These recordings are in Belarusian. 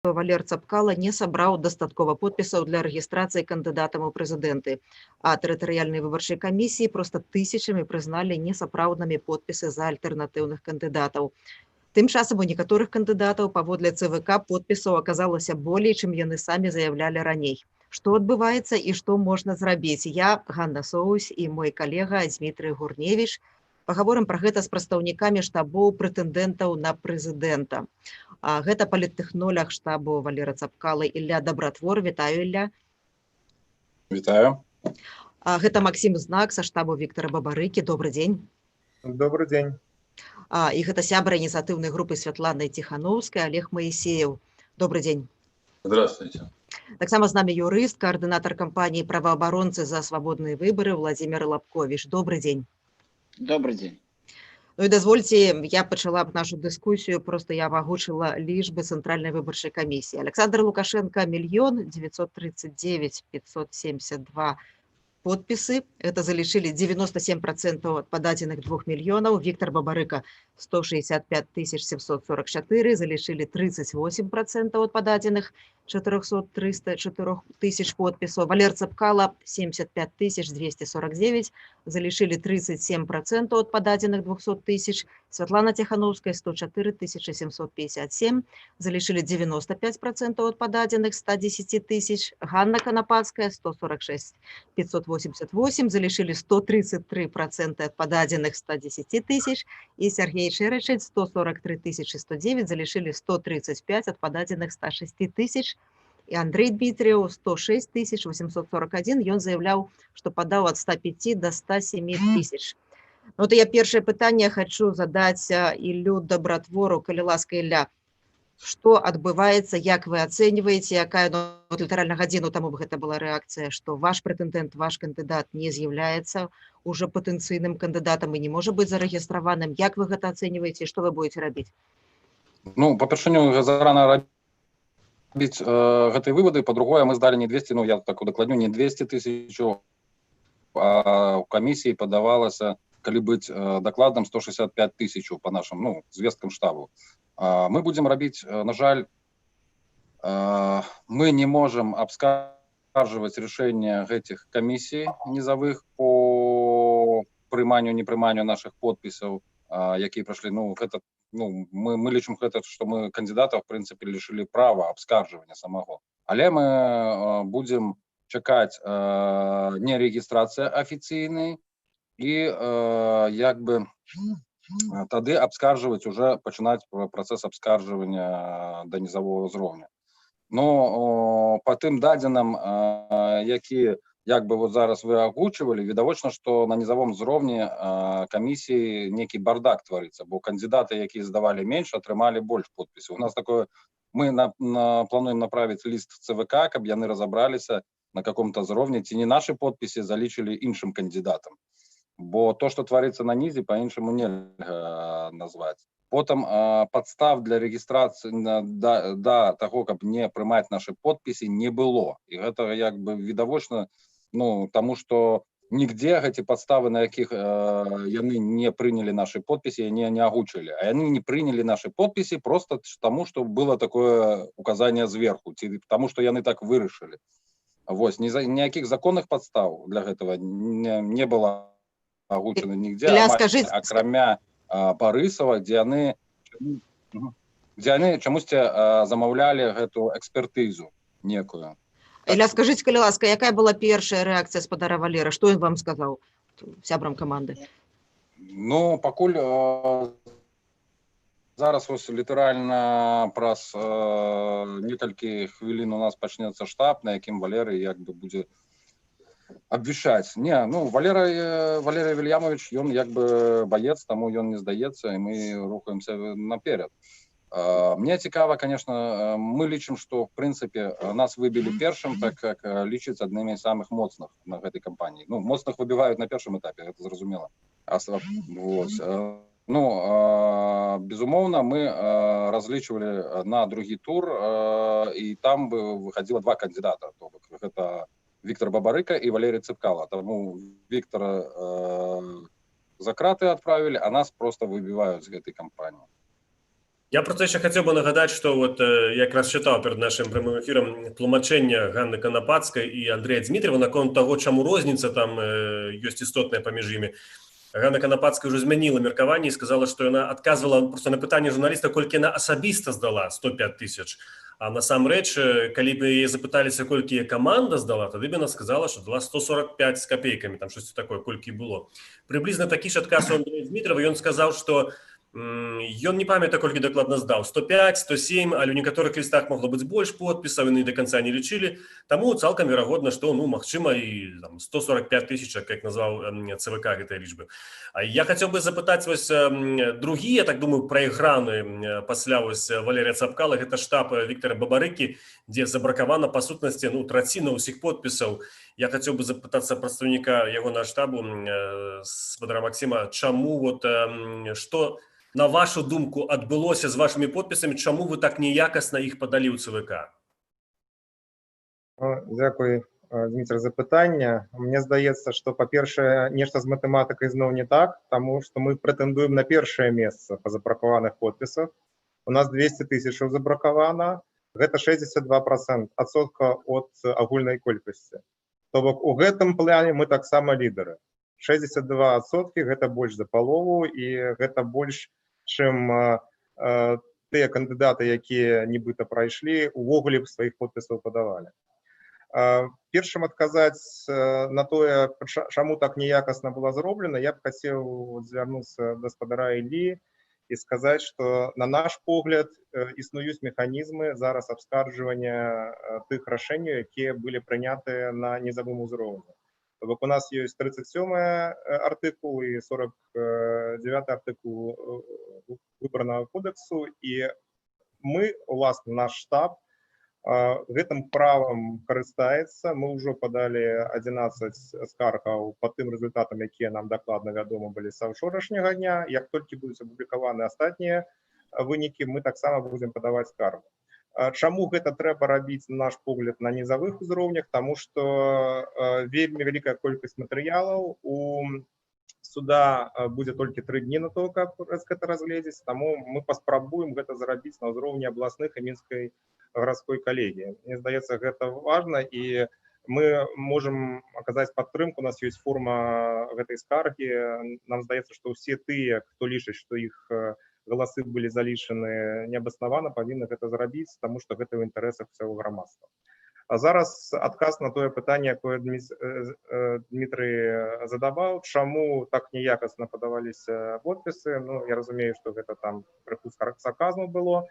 Валер Цапкала не сабраў дастаткова подпісаў для рэгістрацыі кандыдатам у прэзідэнты, а тэрытарыяльнай выбарчай камісіі проста тысячамі прызналі несапраўднымі подпісы за альтэрнатыўных кандыдатаў. Тым часам у некаторых кандыдатаў паводле ЦВК подпісаў аказалася болей, чым яны самі заявлялі раней. Што адбываецца і што можна зрабіць? Я, Ганна Соусь і мой калега Дмітрый Гурневіч пагаворым пра гэта з прадстаўнікамі штабоў прэтэндэнтаў на прэзідэнта. Гэта паліттэхнолаг штабу Валера Цапкалы Ілля Дабратвор. Вітаю, Ілля. Вітаю. Гэта Максім Знак са штабу Віктара Бабарыкі. Добры дзень. Добрый дзень. І гэта сябра ініцыятыўнай групы Святланы Ціхановскай Олег Моисеев. Добрый дзень. Здравствуйте. Таксама з намі юрыст, каардынатар кампаніі праваабаронцы за свабодныя выбары Владзімир Лабковіч. Добрый дзень. Добрый день. Ну і дазвольце, я пачала б нашу дыскусію, просто я агучыла лічбы Цэнтральнай выбарчай камісіі. Александр Лукашенко 1 939 572 подпісы. Это залічылі 97% ад пададзеных 2 мільёнаў. Віктор Бабарыка 165 744, залічылі 38% ад пададзеных 304 тысяч подпісаў. Валер Цапкала 75 249, залічылі 37% ад пададзеных 200 тысяч. Святлана Ціхановская 104 757, залічылі 95% ад пададзеных 110 тысяч. Ганна Канапацкая 146 588, залічылі 133% ад пададзеных 110 тысяч. І Сергей Чэрачыць 143 109, залічылі 135 ад пададзеных 106 тысяч. І Андрей Дмітрієў 106 841, ён заяўляў, што падаў ад 105 до 107 тысяч. Вот я першае пытанне хочу задаць Іллю Дабратвору, калі ласка, Ілля. Што адбываецца, як вы ацэньваеце, якая літаральна гадзіну таму гэта была рэакцыя, што ваш прэтэндэнт, ваш кандыдат не з'яўляецца уже патэнцыйным кандыдатам і не можа быць зарэгістраваным. Як вы гэта ацэньваеце, што вы будете рабіць? Ну, па-першае, зарана рабіць гэтыя вывады, па-другое, мы здалі не 200, ну, я так удакладню, не 200 тысяч, а у камісіі падавалася, калі быць дакладным, 165 тысяч по нашим, ну, звесткам штабу. Мы будем рабіць, на жаль, мы не можем абскарживать решения этих комиссий низовых по прыманню, непрыманню наших подписаў, якія пройшли. Ну, это, ну, мы лічым гэта, что мы кандидатов, в принципе, лишили права абскарживания самого. Але мы будем чакаць не регистрация офиційнай и як бы тады абскарживать, уже пачынаць процесс абскарживания до низового ўзроўня. Но по тым дадзенам, які як бы вот зараз вы агучвалі, відавочна, што на низовом ўзроўні камісіі некі бардак творится, бо кандидаты, якія здавалі менш, атрымалі больш подпісаў. У нас такое, мы плануем направить лист в ЦВК, каб яны разобраліся на каком-то ўзроўні, ці не наши подпісы залічылі іншым кандидатам. Бо то, что творится на низе, по-іншаму нельга назвать. Потом подстав для регистрации до того, каб не прымаць наши подписи, не было. И это як бы відавочна, ну, тому что нигде эти подставы, на якіх яны не приняли наши подписи, они не агучили. А они не приняли наши подписи просто тому, что было такое указание сверху, потому что яны так вырашили. Вот, никаких законных подстав для этого не было агучено нигде, акрамя Парысава, где яны чамусьці замаўлялі гэту экспертызу некую. Ілля, скажыце, калі ласка, якая была першая рэакцыя спадара Валера? Што ён вам сказаў, сябрам каманды? Ну, пакуль зараз вось літаральна праз некалькі хвілін у нас пачнецца штаб, на якім Валеры як бы будзе обвешать. Не, ну, Валерий Вильямович, он як бы боец, тому он не сдается, и мы рухаемся наперед. Мне цікаво, конечно, мы лічым, что, в принципе, нас выбили першым, так как лічыць одними из самых моцных на этой кампании. Ну, моцных выбивают на первом этапе, это зразумела. Вот. Ну, безумовно, мы различивали на другі тур, и там бы выходило два кандидата. Это Віктор Бабарыка и Валерий Цапкала. Тому Виктора за краты отправили, а нас просто выбивают с этой компании. Я просто еще хотел бы нагадать, что вот я как раз читал перед нашим прямым эфиром тлумачэнне Ганны Канапацкай и Андрея Дмитриева наконт того, чаму розніца там ёсць істотная паміж імі. Ганна Канапацкая уже змяніла меркаванне і сказала, што яна адказвала просто на пытанне журналіста, колькі яна асабіста здала 105 тысяч. А насамрэч, калі б яе запыталіся, колькі каманда здала, тады б яна сказала, што дала 145 з копейкамі, там штосьці такое, колькі было. Прыблізна такі ж адказ у Андрея Дмитрова, ён сказаў, што ён не памятае, колькі дакладна здаў, 105, 107, але ў некаторых лістах могло быць больш подпісаў, яны до конца не лічылі, таму цалкам верагодна, што, ну, магчыма, і 145 тысяч, як назваў ЦВК гэтыя лічбы. Я хацеў бы запытаць вось другі, я так думаю, прайграны пасля вось Валерія Цапкала, гэта штаб Віктора Бабарыкі, дзе забракавана па сутнасці, ну, траціна ўсіх подпісаў. Я хацеў бы запытацца прадстаўніка ягонага штабу, спадара Максіма, чаму, вот, што, на вашу думку, адбылося з вашымі подпісамі, чаму вы так неякасна іх падалі ў ЦВК? Дякую, Дмітрий, за пытанне. Мне здаецца, што, па-першае, нешта з матэматыкай зноў не так, таму што мы прэтэндуем на першае месца па забракаваных подпісах. У нас 200 тысячаў забракавана, гэта 62% адсотка ад агульнай колькасці. То бок у гэтым плане мы таксама лідары. 62% гэта больш за палову, і гэта больш, чым тыя кандыдаты, якія нібыта прайшлі, увогуле б сваіх подпісаў падавалі. Першым адказаць на тое, чаму так неякасна было зроблена, я б хацеў звярнуцца да гаспадара Іллі і сказаць, што на наш погляд існуюць механізмы зараз абскарджвання тых рашэнняў, якія былі прынятыя на низавым узроўні. То бок у нас ёсць 37 артыкул і 49 артыкул выбарнага кодексу, і мы, уласна, наш штаб гэтым правам карыстаецца. Мы ўжо падалі 11 скаргаў па тым результатам, якія нам дакладна вядома былі са ўчорашняга дня. Як толькі будуць апублікаваны астатнія вынікі, мы таксама будзем падаваць скаргу. Чаму гэта трэба рабіць, на наш погляд, на низавых узроўнях? Таму што вельмі вялікая колькасць матэрыялаў, у суда будзе толькі 3 дні на то, каб гэта разгледзець, таму мы паспрабуем гэта зрабіць на ўзроўні абласных і мінскай гарадской калегіі. Мне здаецца, гэта важна, і мы можам аказаць падтрымку. У нас ёсць форма гэтай скаргі. Нам здаецца, што ўсе тыя, хто лічыць, што іх галасы былі залічаны неабаснавана, павінны гэта зрабіць, таму што гэта ў інтарэсах усяго грамадства. А зараз адказ на тое пытанне, якое Дмітрый задаваў, чаму так неякасна падаваліся подпісы. Ну, я разумею, што гэта там крыху сарказму было.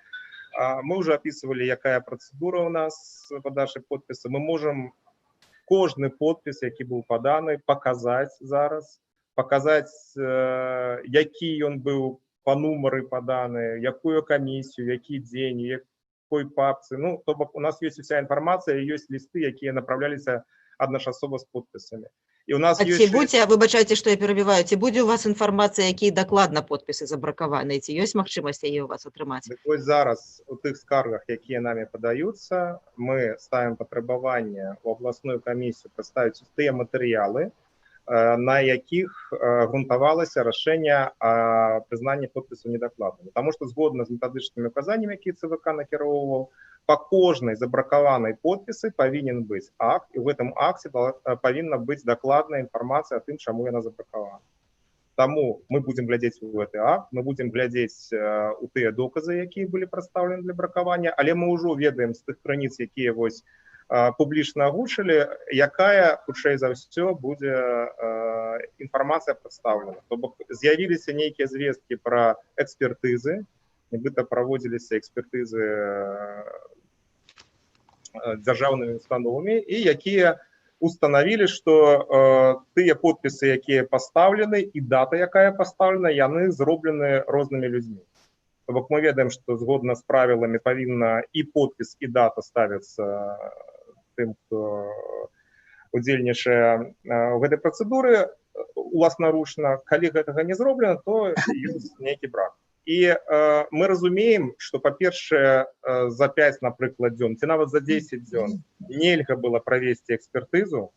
Мы уже описывали, якая процедура у нас подачи подписа. Мы можем кожны подпіс, які быў паданы, показаць зараз, показаць, які ён быў по нумары паданы, якую камісію, які дзень, якой папцы. Ну, то бок у нас есть вся информация, есть листы, якія направляліся адначасова з подпісамі. І у нас ці будзе, выбачайце, што я перабіваю, ці будзе у вас інфармацыя, якія дакладна подпісы забракаваны, ці ёсць магчымасць яе у вас атрымаць? Вось зараз у тых скаргах, якія намі падаюцца, мы ставім патрабаванне ў абласную камісію прадставіць тыя матэрыялы, на якіх грунтавалася рашэнне о прызнанні подпісу недакладным. Таму што згодна з метадычнымі указаннямі, якія ЦВК накіроўваў, по кожнай забракаванай подпісы павінен быць акт, і в этом акце павінна быць дакладная інфармацыя о тым, чаму яна забракавана. Таму мы будзем глядзець у гэты акт, мы будзем глядзець у тыя доказы, якія былі прадстаўлены для бракавання, але мы ўжо ведаем з тых крыніц, якія вось публічна агучылі, якая, хутчэй за ўсё, будзе інфармацыя прадстаўлена. То бок з'явіліся нейкія звесткі пра экспертызы, нібыта праводзіліся экспертызы дзяржаўнымі установамі, і якія установілі, што тыя подпісы, якія пастаўлены, і дата, якая пастаўлена, яны зроблены рознымі людзьмі. То бок мы ведаем, што згодна з правіламі павінна і подпіс, і дата ставіцца тым, хто удзельнічае ў гэтай працэдуры уласнаручна. Калі гэтага не зроблена, то ёсць нейкі брак. І мы разумеем, што, па-першае, за 5, напрыклад, дзён, ці нават за 10 дзён нельга было правесці экспертызу.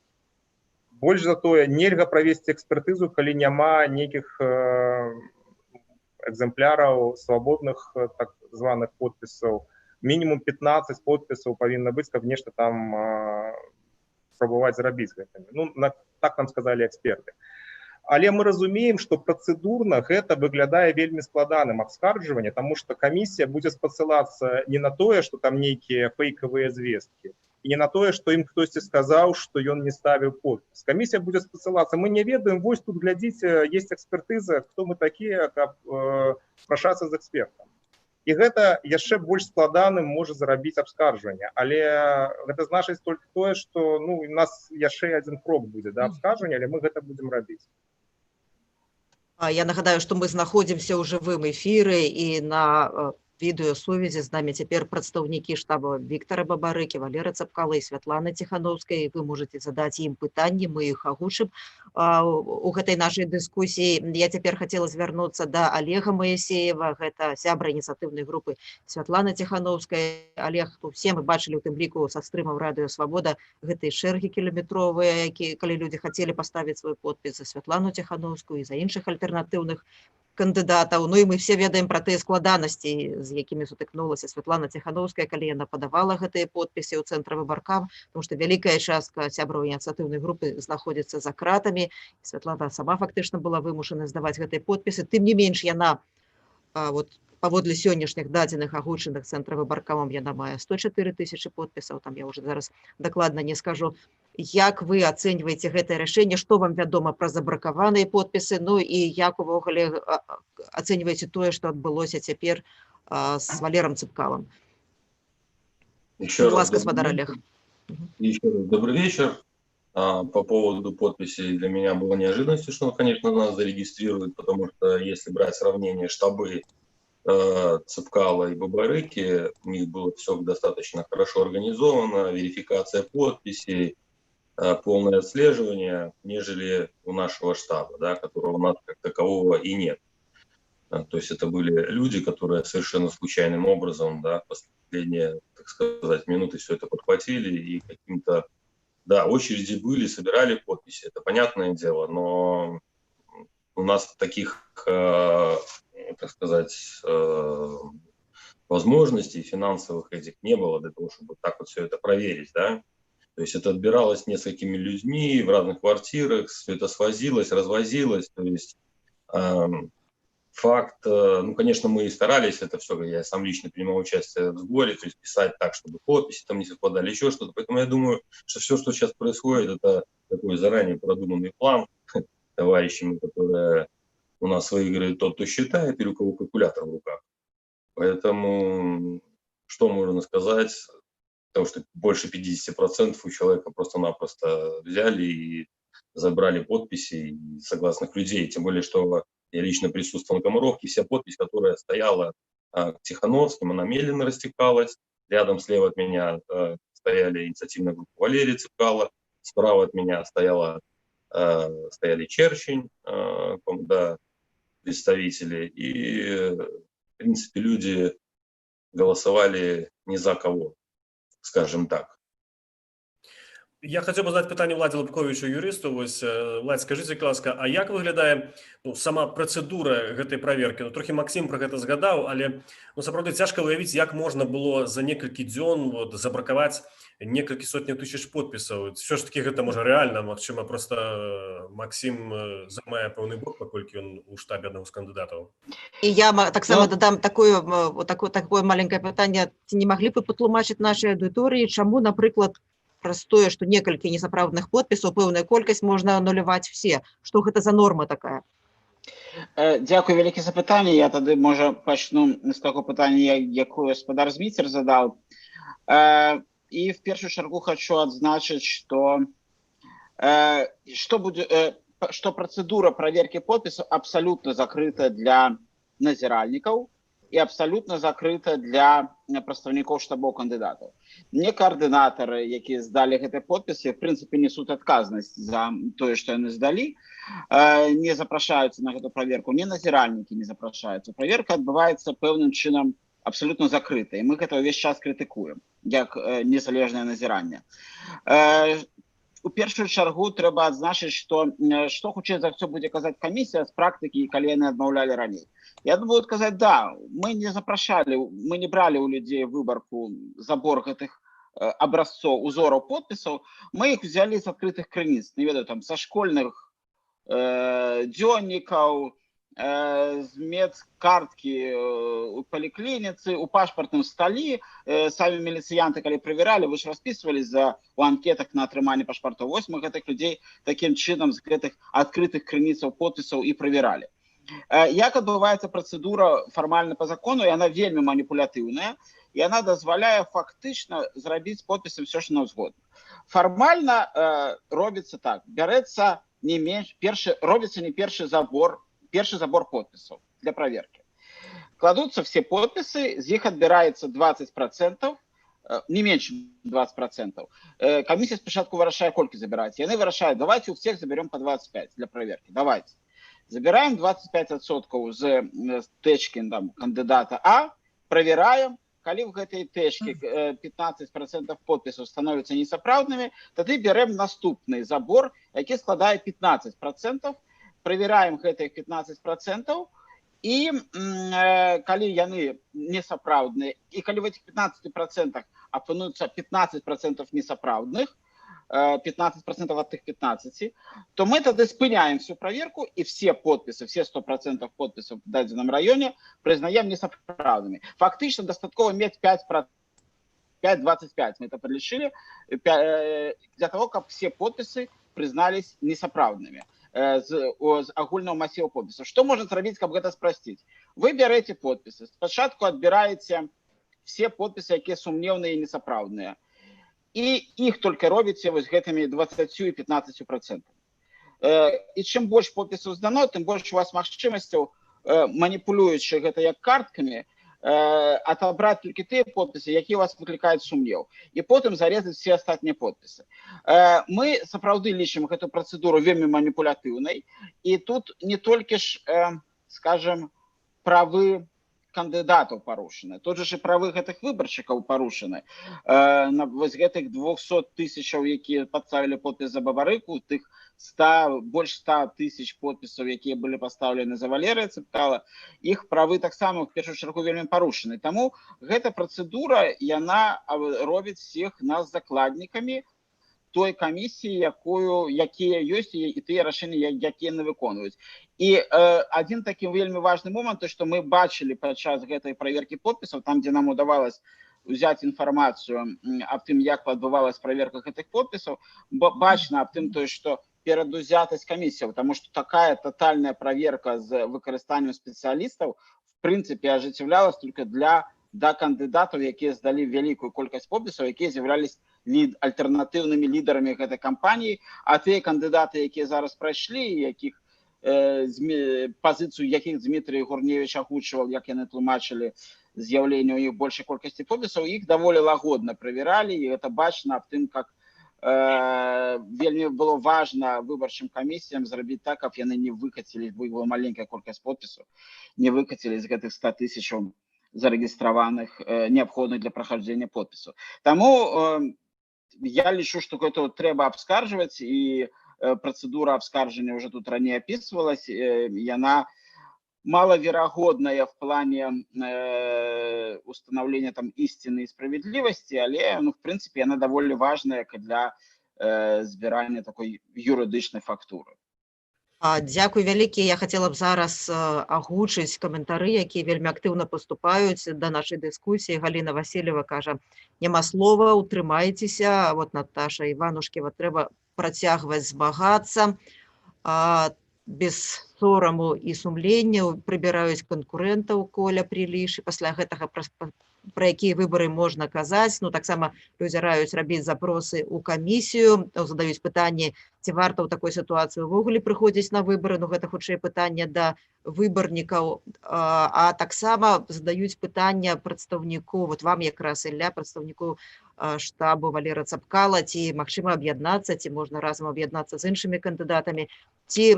Больш за тое, нельга правесці экспертызу, калі няма нейкіх экземпляраў свабодных так званых подпісаў. Мінімум 15 подпісаў павінна быць, каб нешта там спрабаваць зрабіць гэтымі. Ну, так нам сказалі эксперты. Але мы разумеем, што працэдурна гэта выглядае вельмі складаным абскарджванне, таму што камісія будзе спасылацца не на тое, што там нейкія фэйкавыя звесткі, і не на тое, што ім хтосьці сказаў, што ён не ставіў подпіс. Камісія будзе спасылацца. Мы не ведаем, вось тут, глядзіце, есть экспертыза, хто мы такія, каб спрашацца з экспертам. І гэта яшчэ больш складаным можа зарабіць абскарджванне. Але гэта значыць толькі тое, што у нас яшчэ адзін крок будзе да абскарджвання, але мы гэта будзем рабіць. Я нагадаю, што мы знаходзімся ў жывым эфіры і на відэасувязі з намі цяпер прадстаўнікі штаба Віктара Бабарыкі, Валеры Цапкала і Святланы Ціхановскай. Вы можете задаць ім пытанні, мы іх агучым у гэтай нашай дыскусіі. Я цяпер хацела звярнуцца да Олега Моисеева, гэта сябра ініцыятыўнай групы Святланы Ціхановскай. Олег, все мы бачылі ў тым ліку са стрымаў Радыё Свабода гэтыя шэргі кіламетровыя, калі людзі хацелі паставіць свой подпіс за Святлану Ціхановскую і за іншых альтэрнатыўных кандыдатаў. Ну і мы все ведаем пра тыя складанасці, з якімі сутыкнулася Святлана Ціхановская, калі яна падавала гэтыя подпісы ў цэнтр выбаркам, тому што вялікая частка сябраў ініцыятыўнай групы знаходзіцца за кратамі. Святлана сама фактычна была вымушана здаваць гэтыя подпісы. Тым не менш, яна паводле сённяшніх дадзеных агучаных цэнтра выбаркамам яна мае 104 000 подпісаў. Там я уже зараз дакладна не скажу. Як вы ацэньваеце гэтае рашэнне, што вам вядома пра забракаваныя подпісы, ну і як увогуле ацэньваеце тое, што адбылося цяпер с Валером Цапкалом? Будь ласка, спадар Олег. Еще раз добрый вечер. По поводу подписей для меня было неожиданностью, что, конечно, нас зарегистрируют, потому что если брать сравнение штабы Цапкала и Бабарыки, у них было все достаточно хорошо организовано, верификация подписей, полное отслеживание, нежели у нашего штаба, да, которого у нас как такового и нет. То есть это были люди, которые совершенно случайным образом, да, последние, так сказать, минуты все это подхватили и каким-то, да, очереди были, собирали подписи, это понятное дело, но у нас таких, так сказать, возможностей финансовых этих не было для того, чтобы так вот все это проверить, да. То есть это отбиралось несколькими людьми в разных квартирах, все это свозилось, развозилось, то есть факт, ну, конечно, мы и старались это все, я сам лично принимал участие в сборе, то есть писать так, чтобы подписи там не совпадали, еще что-то, поэтому я думаю, что все, что сейчас происходит, это такой заранее продуманный план товарищами, которые у нас выиграет тот, кто считает, или у кого калькулятор в руках. Поэтому, что можно сказать, потому что больше 50% у человека просто-напросто взяли и забрали подписи согласных людей, тем более, что я лично присутствовал на Комаровке, вся подпись, которая стояла к Тихановским, она медленно растекалась, рядом слева от меня стояли инициативная группа Валерия Цапкала, справа от меня стояли Черчень, да, представители, и, в принципе, люди голосовали не за кого, скажем так. Я хотел бы задать питание Владе Лобковичу, юристу. Влад, скажите, ласка, а як выглядае сама процедура гэтай проверки? Трохи Максим про гэта згадаў, але сапраўды цяжка уявіць, як можна было за некалькі дзён забракаваць некалькі сотняў тысяч подпісаў. Все ж таки гэта можа рэальна, магчыма, просто Максим займае пэўны бок, паколькі ён у штабе аднаго з кандыдатаў. І я таксама дадам такое маленькае пытанне. Ці не маглі б патлумачыць нашай аўдыторыі, чаму, напрыклад, праз тое, што некалькі несапраўдных подпісаў, пэўная колькасць можна ануляваць все. Што гэта за норма такая? Дякую вялікі за пытанне. Я тады, можа, пачну з таго пытання, якое спадар Зміцер задаў. І в першую чаргу хочу адзначыць, што працэдура праверкі подпісаў абсалютна закрыта для назіральнікаў і абсалютна закрыта для прадстаўнікоў штабоў кандыдатаў. Не каардынатары, якія здалі гэтыя подпісы, в прынцыпе, несуць адказнасць за тое, што яны здалі, не запрашаюцца на гэту праверку, не назіральнікі не запрашаюцца. Праверка адбываецца пэўным чынам абсалютна закрыта, і мы гэта ўвесь час крытыкуем, як незалежнае назіранне. У першую чаргу трэба адзначыць, што хутчэй за ўсё будзе казаць камісія з практыкі, і калі яны адмаўлялі раней. Я буду казаць, да, мы не запрашалі, мы не бралі ў людзей выбарку забор гэтых абразцоў, узораў подпісаў, мы іх взялі з адкрытых крыніц, не ведаю, там, са школьных дзённікаў, з медкарткі у паліклініцы, у пашпартным сталі. Самі міліцыянты, калі правяралі, вы ж распісвалі у анкетах на атрыманне пашпартаў. Вось мы гэтых людзей такім чынам з гэтых адкрытых крыніцаў подпісаў і правяралі. Як адбываецца працэдура фармальна па закону, яна вельмі маніпулятыўная, і яна дазваляе фактычна зрабіць подпісам все, што на ўзгодна. Фармальна робіцца так, бярэцца не менш, робіцца не першы забор подпісаў для праверкі. Кладуцца все подпісы, з іх адбіраецца 20%, не менш 20%. Камісія спачатку вырашае, колькі забіраць. Яны вырашаюць, давайте у всех заберем по 25 для праверкі. Давайте. Забираем 25% з тэчкі кандыдата А, правяраем. Калі в гэтай тэчкі 15% подпісаў становяцца несапраўднымі, тады берем наступны забор, які складае 15%, правяраем гэтых 15%, і калі яны несапраўдныя, і калі в этих 15% апынуцца 15% несапраўдных, 15% от тых 15, то мы тогда спыняем всю проверку, и все подписи, все 100% подписов в дадзеном районе признаем несоправданными. Фактично достаточно иметь 5,25, мы это подлечили, для того, как все подписи признались несоправданными з агульного массива подписов. Что можно сделать, чтобы это спростить? Вы берете подписи, спочатку отбираете все подписи, которые сумневные и несоправданные. І іх толькі робіце вось гэтымі 20 і 15%. І чым больш подпісаў здано, тым больш у вас магчымасцяў, маніпулюючы гэта як карткамі, адабраць толькі тыя подпісы, якія вас выклікаюць сумнеў, і потым зарэзаць все астатнія подпісы. Мы сапраўды лічым гэту працэдуру вельмі маніпулятыўнай, і тут не толькі ж, скажем, правы кандыдатаў парушаны. Тут же і правы гэтых выбаршчыкаў парушаны. Вось гэтых 200 тысячаў, якія падставілі подпіс за Бабарыку, тых больш 100 тысяч подпісаў, якія былі пастаўлены за Валерыя Цэпкала, іх правы таксама в першую чаргу вельмі парушаны. Таму гэта працэдура, яна робіць всіх нас закладнікамі той камісіі, якія ёсць, і тыя рашэнні, якія яны выконваюць. І адзін такі вельмі важны момант, што мы бачылі падчас гэтай праверкі подпісаў, там, дзе нам удавалось взять інфармацыю аб тым, як адбывалась праверка гэтых подпісаў, бачна аб тым, што перадузятасць камісіяў, таму што такая тотальная праверка з выкарыстаннем спецыялістаў в прынцыпе ажыццяўлялась толькі для кандыдатаў, якія здалі вялікую колькасць подпісаў, якія з'яўлялись альтэрнатыўнымі лідарамі гэтай кампаніі, а тыя кандыдаты, якія зараз прайшлі, якіх пазіцыю якіх Дмітрий Гурневич агучваў, як яны тлумачылі з'яўленне ў іх большай колькасці подпісаў, іх даволі лагодна правяралі, і гэта бачна аб тым, как вельмі было важна выбарчым камісіям зрабіць так, каб яны не выкацілі, бо іх была маленькая колькасць подпісаў, не выкацілі з гэтых 100 тысячаў зарэгістраваных, неабходных для прахаджэння подпісу. Таму я лічу, што гэта трэба абскарджваць, і працэдура абскарджання ўжо тут раней апісвалась, яна малаверагодная в плане установления там истины и справедливости, але, в принципе, она довольно важная для збирания такой юридичной фактуры. Дзякуй вялікі. Я хацела б зараз агучыць каментары, якія вельмі актыўна паступаюць да нашай дыскусіі. Галіна Васильева кажа, няма слова, утрымайцеся. Вот Наташа Іванушкева, трэба працягваць змагацца. Без сораму і сумлення прыбіраюць канкурэнтаў Коля Приліш, і пасля гэтага пра якія выбары можна казаць. Ну, таксама людзі раюць рабіць запросы ў камісію, задаюць пытанні, ці варта ў такой сітуацыі ўвогуле прыходзіць на выбары. Ну, гэта хутчэй пытанне да выбарнікаў, а таксама задаюць пытання прадстаўніку, вот вам якраз, Ілля, прадстаўніку штабу Валерыя Цэпкала, ці магчыма аб'яднацца, ці можна разам аб'яднацца з іншымі кандыдатамі, ці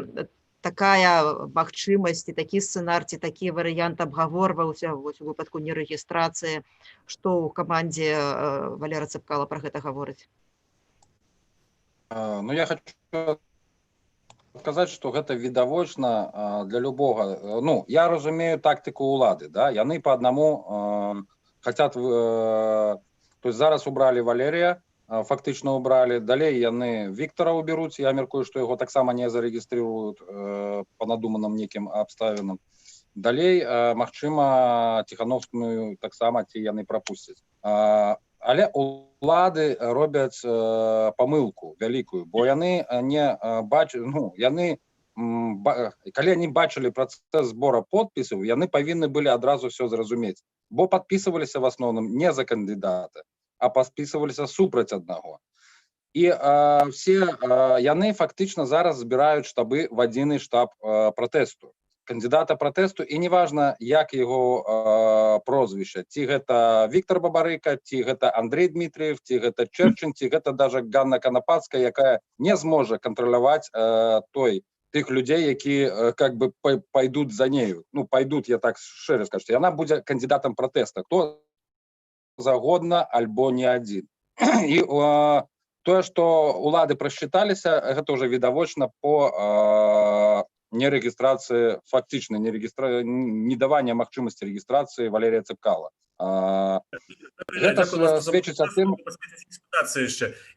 такая магчымасць, такі сцэнар, ці такі варыянт абгаворваўся у выпадку нерэгістрацыі, што ў камандзе Валерыя Цэпкала пра гэта гаворыць? Ну, я хочу сказаць, што гэта відавочна для любога. Ну, я разумею тактыку ўлады, да? Яны по аднаму хотят, то есть зараз убрали Валерія, фактычна убрали, далей яны Віктора уберуць, я меркую, што яго таксама не зарэгіструюць по надуманым нейкім абставінам. Далей, магчыма, Ціхановскую таксама ці яны прапусцяць. Але улады робяць памылку вялікую, бо яны не бачаць, ну, яны, калі яны бачылі працэс збора подпісаў, яны павінны былі адразу все зразумець, бо падпісываліся в асноўным не за кандыдата, а падпісываліся супраць аднаго. І яны фактычна зараз збіраюць штабы в адзіны штаб пратэсту. Кандидата протесту, і неважно, як його прозвище. Ці гэта Віктор Бабарыка, ці гэта Андрей Дмитриев, ці гэта Черчин, ці гэта даже Ганна Канапацкая, якая не зможа кантраляваць тых людей, які как бы пойдут за нею. Ну, пойдут, я так шчыра скажу. Яна будзе кандидатом протеста. Хто загодна, альбо не адзін. І тое, што улады прасчыталіся, гэта ўжо відавочна по нерегистрации, фактично недавание магчымасці регистрации Валерия Цепкала. Это сведчыць о тым...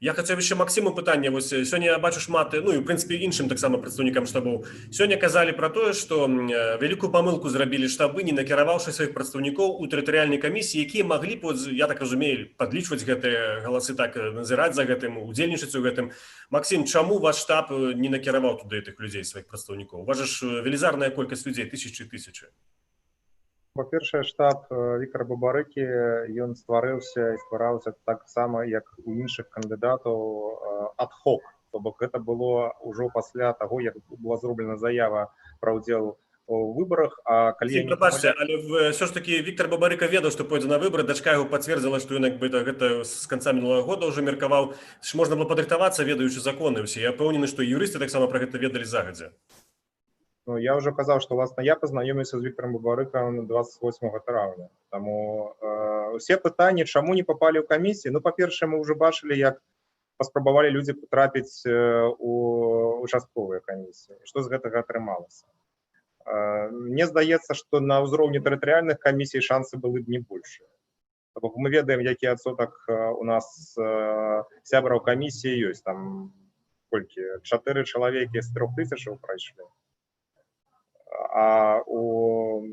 Я хотел еще Максиму пытанне. Вось сёння я бачу шмат, ну и в принципе іншым таксама прадстаўнікам штабоў. Сёння казалі про тое, што вялікую памылку зрабілі штабы, не накіраваўшы сваіх прадстаўнікоў у тэрытарыяльнай камісіі, якія маглі б, я так разумею, падлічваць гэтыя галасы, так назіраць за гэтым, удзельнічаць у гэтым. Максим, чаму ваш штаб не накіраваў туды гэтых людзей, сваіх прадстаўнікоў? У вас ж велізарная колькасць людзей, тысячы і тысячы. Па-першае, штаб Віктора Бабарыкі, ён стварыўся і ствараўся так само, як у іншых кандыдатаў ад-хок. То бок гэта было ўжо пасля таго, як была зроблена заява пра ўдзел у выбарах, а калі... Прабачце, але ўсё ж такі Віктор Бабарыка ведаў, што пойдзе на выбары, дачка яго пацвердзіла, што ён гэта з канца мінулага года ўжо меркаваў. Можна было падрыхтавацца, ведаючы законы ўсе. Я пэўнены, што юрысты таксама пра гэта ведалі загадзя. Ну, я уже казаў, што власна я пазнаёміўся з Віктором Бабарыкам 28 траўня. Таму усе пытанні, чаму не папалі ў камісіі, ну, па-першае, мы ўжо бачылі, як паспрабавалі людзі патрапіць у участковыя камісіі. Што з гэтага атрымалася? Мне здаецца, што на ўзроўні тэрытарыяльных камісій шансы былі б не большыя. Бо мы ведаем, які адсотак у нас сябраў камісіі ёсць. Там колькі? 4 чалавекі з 3000 прайшлі. А у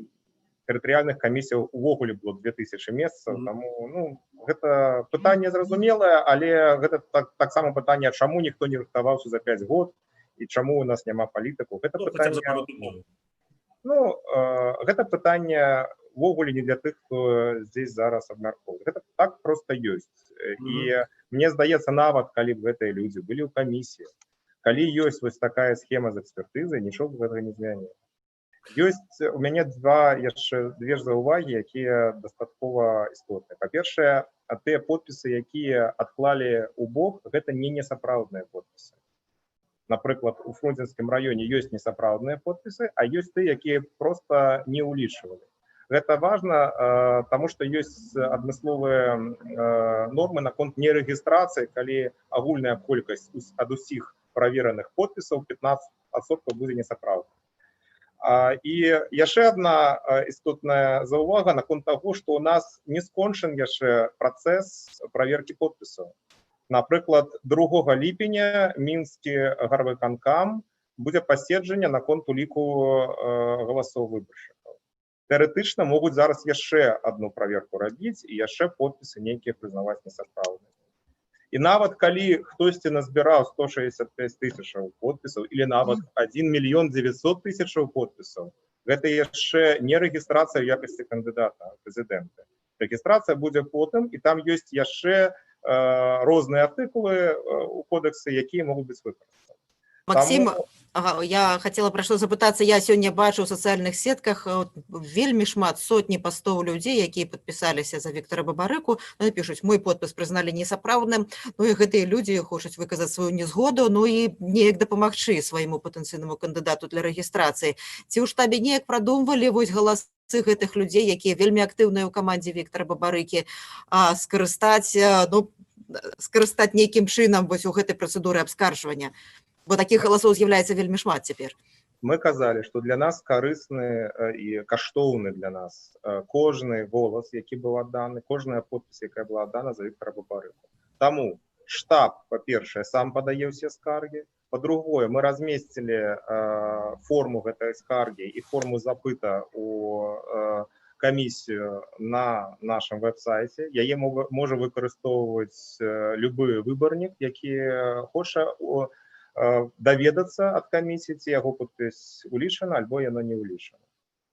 тэрытарыяльных камісіях увогуле было 2000 месцаў, таму, ну, гэта пытанне зразумелае, але гэта таксама пытанне, чаму ніхто не рыхтаваўся за 5 год і чаму у нас няма палітыкаў. Гэта пытанне... Ну, гэта пытанне увогуле не для тых, хто здесь зараз абмяркоўвае. Гэта так проста ёсць. І мне здаецца, нават калі б гэтыя людзі былі ў камісіі, калі ёсць вось такая схема з экспертызай, нічога гэтага не змяніць. Ёсць у мяне две заўвагі, якія дастаткова істотныя. Па-першае, тыя подпісы, якія адклалі ў бок, гэта не несапраўдныя подпісы. Напрыклад, у Фрунзенскім раёне ёсць несапраўдныя подпісы, а ёсць тыя, якія проста не ўлічвалі. Гэта важна, таму што ёсць адмысловыя нормы наконт нерэгістрацыі, калі агульная колькасць ад усіх правераных подпісаў 15% будзе несапраўдна. І яшчэ адна істотная заўвага наконт таго, што ў нас не скончан яшчэ працэс праверкі подпісаў. Напрыклад, 2 ліпеня мінскі гарвыканкам будзе паседжанне наконт уліку галасоў выбаршчыкаў. Тэарэтычна могуць зараз яшчэ адну праверку рабіць і яшчэ подпісы нейкія прызнаваць несапраўднымі. І нават калі хтосьці назбіраў 165 000 подпісаў или нават 1 900 000 подпісаў, гэта яшчэ не рэгістрацыя ў якасці кандыдата прэзідэнта. Рэгістрацыя будзе потым, і там ёсць яшчэ розныя артыкулы у кодексе, якія могуць быць выкарыстаны. Максим, я хотела про что запытаться. Я сегодня бачу в социальных сетках вельмі шмат, сотні пастоў людзей, якія падпісаліся за Віктора Бабарыку. Они пишуць, мой подпіс прызналі несапраўдным. Ну і гэтыя людзі хочуць выказаць сваю незгоду, ну і неяк дапамагчы свайму патэнцыйнаму кандыдату для рэгістрацыі. Ці ў штабе неяк прадумвалі вось галасы гэтых людзей, якія вельмі актыўныя ў камандзе Віктора Бабарыкі, скарыстаць, ну, скарыстаць нейкім чынам вось у гэтай працэдуры абскаржвання, бо такіх галасоў з'яўляецца вельмі шмат цяпер. Мы казалі, што для нас карысны і каштоўны для нас кожны голас, які быў адданы, кожная подпіс, якая была аддана за Віктара Бабарыку. Таму штаб, па-першае, сам падае ўсе скаргі. Па-другое, мы размесцілі форму гэтай скаргі і форму запыта у камісію на нашым веб-сайце. Яе можа выкарыстоўваць любы выбарнік, які хоча даведацца ад камісіі, ці яго подпіс улічана альбо яно не улічана.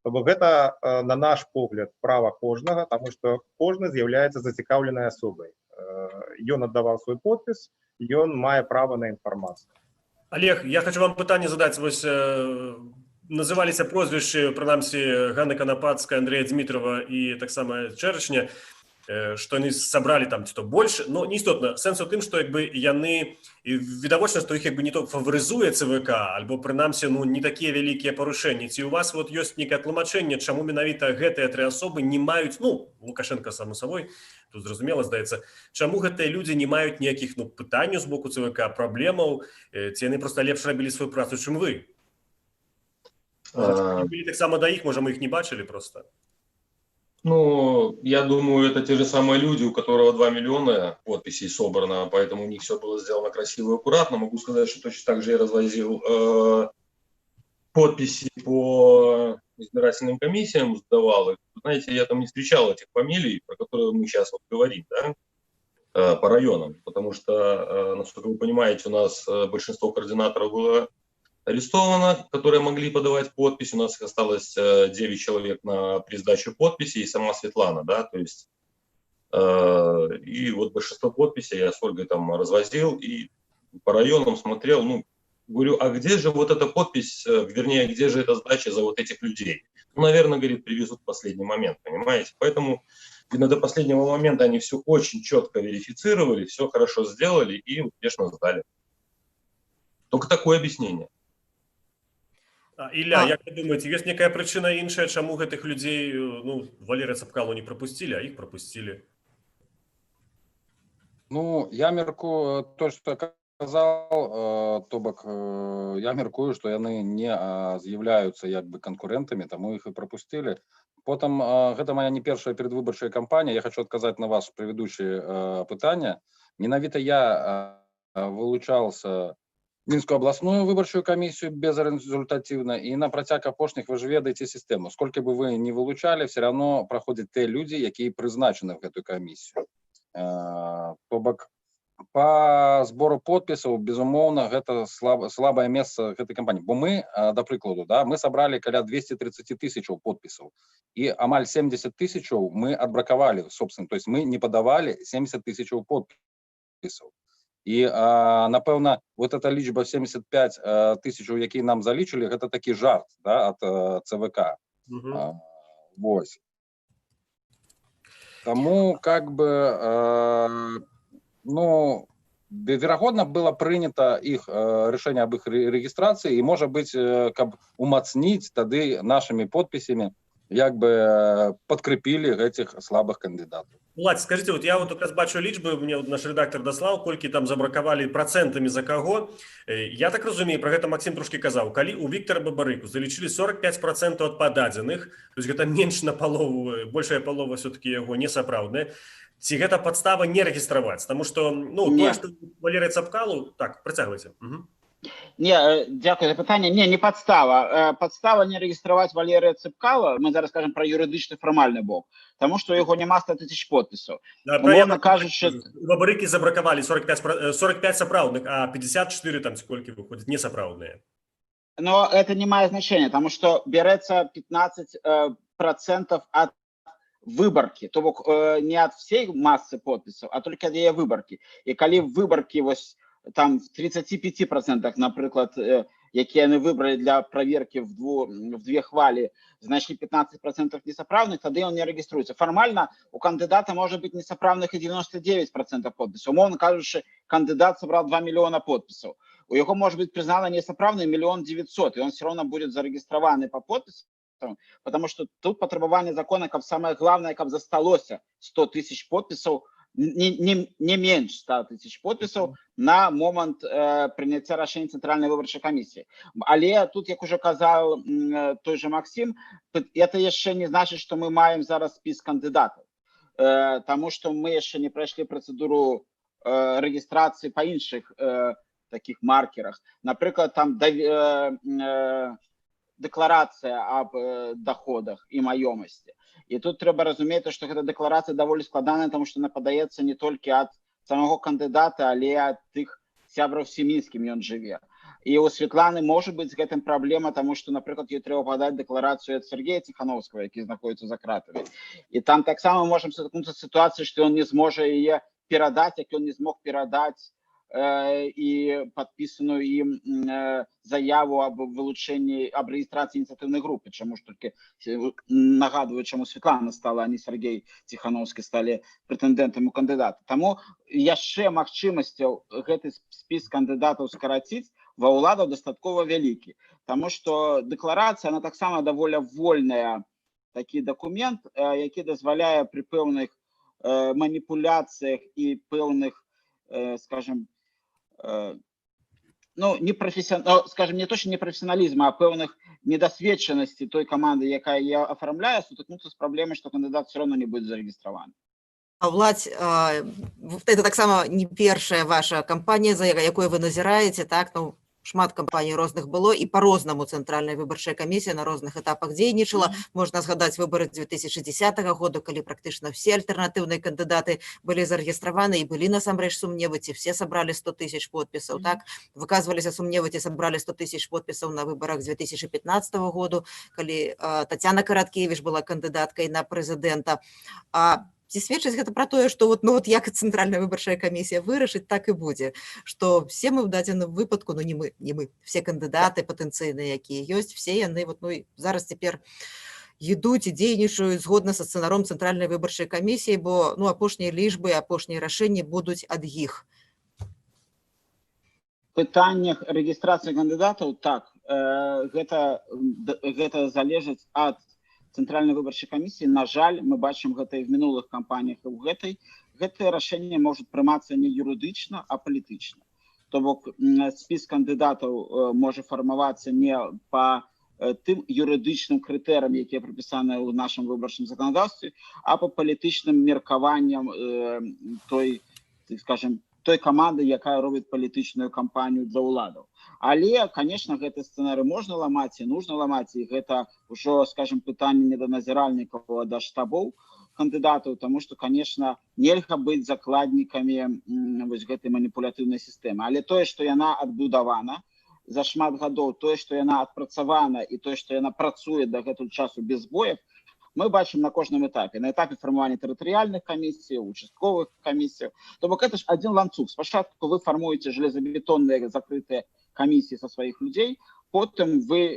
То бок гэта, на наш погляд, права кожнага, таму што кожны з'яўляецца зацікаўленай асобай. Ён аддаваў свой подпіс, ён мае права на інфармацыю. Олег, я хочу вам пытанне задаць. Вось называліся прозвішчы, прынамсі, Ганны Канапацкай, Андрэя Дзмітрава і таксама Чэрчня, што яны сабралі там ці то больш, но не істотна. Сэнс у тым, што яны, відавочна, што іх не то фаварызуе ЦВК, альбо прынамсі не такія вялікія парушэнні. Ці у вас ёсць нейкае тлумачэнне, чаму менавіта гэтыя тры асобы не маюць, Лукашенко, само сабой, тут зразумела, здаецца, чаму гэтыя людзі не маюць ніякіх пытанняў з боку ЦВК, праблемаў, ці яны проста лепш рабілі сваю працу, чым вы? Былі таксама да іх, можа, мы іх не бачылі просто. Я думаю, это те же самые люди, у которого 2 миллиона подписей собрано, поэтому у них все было сделано красиво и аккуратно. Могу сказать, что точно так же я развозил подписи по избирательным комиссиям, сдавал их. Знаете, я там не встречал этих фамилий, про которые мы сейчас говорим, да, по районам, потому что, насколько вы понимаете, у нас большинство координаторов было арестовано, которые могли подавать подпись. У нас их осталось 9 человек при сдаче подписи и сама Светлана, да, то есть и вот большинство подписей я с Ольгой там развозил и по районам смотрел, говорю, а где же вот эта подпись, вернее, где же эта сдача за вот этих людей? Наверное, говорит, привезут в последний момент, понимаете? Поэтому до последнего момента они все очень четко верифицировали, все хорошо сделали и успешно сдали. Только такое объяснение. Ілля, як вы думаеце, ёсць некая прычына іншая, чаму гэтых людзей, Валерыя Цапкалу не прапусцілі, а іх прапусцілі? Я меркую, то, што казаў, то бок, я меркую, што яны не з'яўляюцца канкурэнтамі, таму іх і прапусцілі. Потым, гэта моя не першая перадвыбарчая кампанія, я хочу адказаць на ваше предыдущее пытанне. Менавіта я вылучался Минскую областную выборчую комиссию безрезультативно, и на працяг апошніх вы ж ведаеце сістэму. Сколько бы вы не вылучали, все равно проходят те люди, якія прызначаны в эту комиссию. То бок, по сбору подписаў, безумоўна, гэта слабое место гэтай кампании. Бо мы, да прыкладу, мы собрали каля 230 тысяч подписаў, и амаль 70 тысяч мы отбраковали, собственно, то есть мы не подавали 70 тысяч подписаў. І, напэўна, вот эта лічба 75 тысяч, якія нам залічылі, гэта такі жарт, ад ЦВК. Вось. Таму, верагодна, было прынята іх рашэнне аб іх рэгістрацыі, і, можа быць, каб умацніць тады нашымі подпісямі, подкрепілі гэтых слабых кандидатаў. Владь, скажите, я как раз бачу лічбы, мне наш редактор даслаў, колькі там забракавалі процентамі за каго. Я так разумею, про гэта Максим трошки казаў, калі у Віктара Бабарыку залічылі 45% ад пададзеных, то есть гэта менш на палову, большая палова все-таки яго несапраўдная, ці гэта падстава не рэгістраваць? Таму што, тое, што Валерыя Цапкалу... Так, працягвайце. Не, дякую за пытанне. Не подстава. Подстава не регистрировать Валерия Цапкала, мы зараз скажем про юридичный формальный бок, потому что его нема 100 тысяч подписов. Умовно кажучи, у Бабарыкі забракавалі 45 сапраўдных, а 54 там сколько выходит несапраўдныя. Но это не имеет значения, потому что берется 15% от выборки, то бок не от всей массы подписов, а только от ее выборки. И коли выборки там в 35%, наприклад, які яны выбрали для проверки в две хвали, знайшли 15% несоправных, тогда он не региструется. Формально у кандидата может быть несоправных и 99% подписей. Умовно кажучи, кандидат собрал 2 миллиона подписей. У его может быть признано несоправным 1 900 000, и он все равно будет зарегистрирован по подписям, потому что тут потребование закона, как самое главное, как засталося 100 тысяч подписей не менш 100 тысяч подпісаў на момант прыняцця рашэння цэнтральнай выбарчай камісіі. Але тут, як уже казаў той же Максим, это яшчэ не значыць, што мы маем зараз спіс кандыдатаў, таму што мы яшчэ не прайшлі працэдуру рэгістрацыі па іншых таких маркерах. Напрыклад, там дэкларацыя аб доходах і маёмасці. І тут трэба разумець, што гэта дэкларацыя даволі складаная, таму што она падаецца не толькі ад самого кандыдата, але ад тых сябраў сям'і, з кім ён жыве. І у Светланы можа быць з гэтым праблема, таму што, напрыклад, ёй трэба падаць дэкларацыю ад Сергея Ціхановскага, які знаходзіцца за кратамі. І там таксама можам сутыкнуцца з сітуацыяй, што ён не зможа яе перадаць, як ён не змог перадаць і падпісаную ім заяву аб вылучэнні, аб рэгістрацыі ініцыятыўнай групы. Чаму ж толькі нагадваю, чаму Светлана стала, а не Сергей Ціхановскі сталі прэтэндэнтам у кандыдата. Таму яшчэ магчымасцяў гэты спіс кандыдатаў скараціць ва ўладаў дастаткова вялікі. Таму што дэкларацыя, она таксама даволі вольная такі дакумент, які дазваляе пры пэўных маніпуляцыях і пэўных, скажем, скажем, не то, что непрофессионализма, а пэўных недосведчанасці той команды, якая я оформляю, сутыкнуцца з праблемай, што кандыдат все равно не будет зарэгістраваны. А Владь, это таксама не першая ваша кампанія, за якой вы назіраеце, так? Ну, шмат кампаній розных было, і по-рознаму Цэнтральная выбарчая камісія на розных этапах дзейнічала. Можна згадаць выборы 2010 года, калі практычна все альтэрнатыўныя кандыдаты былі зарэгістраваны, і былі насамрэч сумневы, ці все сабралі 100 тысяч подпісаў, так? Выказваліся сумневы, ці сабралі 100 тысяч подпісаў на выборах 2015 года, калі Тацяна Караткевіч была кандыдаткай на прэзідэнта. Ці сведчыць гэта пра тое, што як Цэнтральная выбарчая камісія вырашыць, так і будзе, што все мы ў дадзеным выпадку, не мы, все кандыдаты патэнцыйныя, якія ёсць, все яны зараз цяпер ідуць і дзейнічаюць згодна са сцэнаром Цэнтральнай выбарчай камісіі, бо апошнія лічбы, апошнія рашэнні будуць ад іх. Пытаннях рэгістрацыі кандыдатаў, так, гэта залежыць ад Цэнтральнай выбарчай камісіі. На жаль, мы бачым гэта і в мінулых кампаніях, і ў гэтай. Гэтае рашэнне можа прымацца не юрыдычна, а палітычна. То бок спіс кандыдатаў можа фармавацца не па тым юрыдычным крытэрыям, якія прапісаныя ў нашым выбарчым заканадаўстве, а па палітычным меркаванням той каманды, якая робіць палітычную кампанію для ўладаў. Але, конечно, гэты сцэнарый можна ламаць і нужна ламаць, і гэта ўжо, скажем, пытанне не да назіральнікаў, а да штабоў кандыдатаў, тому что, конечно, нельга быць закладнікамі гэтай маніпулятыўнай сістэмы. Але тое, што яна адбудавана за шмат гадоў, тое, што яна адпрацавана і тое, што яна працуе да гэтага часу без збояў, мы бачым на кожным этапе. На этапе фармавання тэрытарыяльных камісій, участковых камісій. То бок это ж адзін ланцуг. Спачатку вы фармуеце железабетонныя закрытыя камісіі са сваіх людзей, потым вы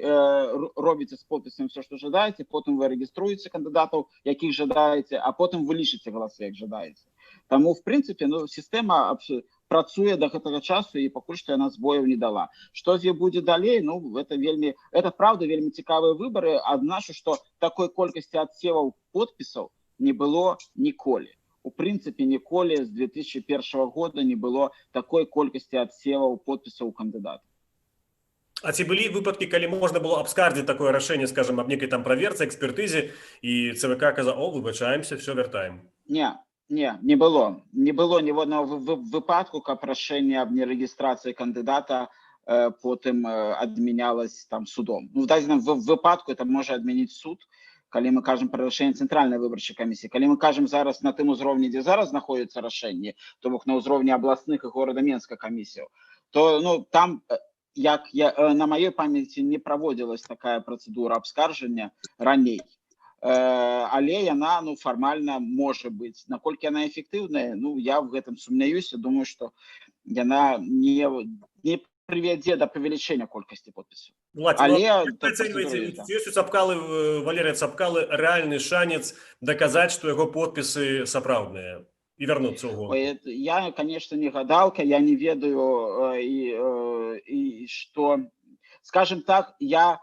робіце з подпісамі все, што жадаеце, потым вы рэгіструеце кандыдатаў, якіх жадаеце, а потым вы лічыце галасы, як жадаеце. Таму, в прынцыпе, сістэма працуе да гэтага часу, і пакуль што яна збояў не дала. Што з ёй будзе далей? Это правда вельмі цікавыя выбары, адзначу, што такой колькасці адсеваў подпісаў не было ніколі. У прынцыпе, ніколі з 2001 года не было такой колькасці адсеваў подпісаў у кандыдатаў. А ці былі выпадкі, калі можна было абскардзіць такое рашэнне, скажем, аб нейкай там праверцы, экспертызе, і ЦВК казаў: "О, выбачаемся, все вяртаем"? Не было. Не было ні одного выпадку, каб рашэнне аб нерэгістрацыі кандыдата потым адмянялось там судом. В дадзеным выпадку это можа адмяніць суд, калі мы кажам пра рашэнне Цэнтральнай выбарчай камісіі. Калі мы кажам зараз на тым узроўні, дзе зараз знаходзіцца рашэнне, то бок на ўзроўні абласных і горада Менска камісіяў, то там, як на маёй памяці, не праводзілась такая працэдура абскаржання раней. Але яна фармальна можа быць. Наколькі яна эфектыўная, я в гэтым сумняюся, думаю, што яна не прывядзе да павелічэння колькасці подпісаў. Ёсць у Валерыя Цапкалы рэальны шанец даказаць, што яго подпісы сапраўдныя і вярнуцца ў горад? Я, конечно, не гадалка, я не ведаю, і што, скажем так, я